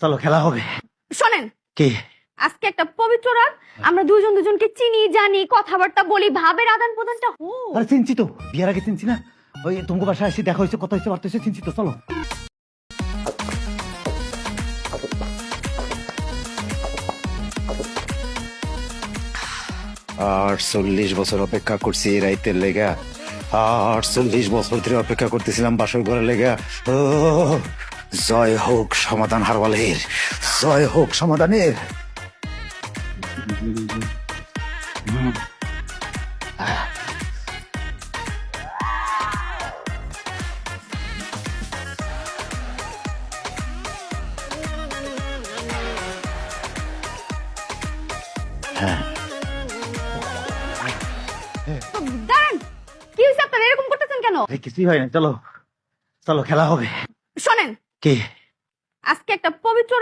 চলো খেলা হবে। শোনেন, কি? আজকে একটা পবিত্র রাত, আমরা দুজন দুজনকে চিনি জানি, কথাবার্তা বলি, ভাবের আদান প্রদানটা হোক। আরে চিনছি তো, বিয়ের আগে চিনছি না। ওই তোমাকে বাসায় এসে দেখা হয়েছে, কথা হয়েছে, বার্তা হয়েছে, চিনছি তো, চলো। আর 40 বছর অপেক্ষা করছি এই রাইতের লেগা। আর 40 বছর ধরে অপেক্ষা করতেছিলাম বাসর ঘরের লেগা। ও জয় হোক সমাধান হারওয়ালের, জয় হোক সমাধানের। দাঁড়ান, কি হয়েছে আপনারা এরকম করতেছেন কেন? এই কিছুই হয় না, চলো চলো খেলা হবে। শোনেন, কি? আজকে একটা পবিত্র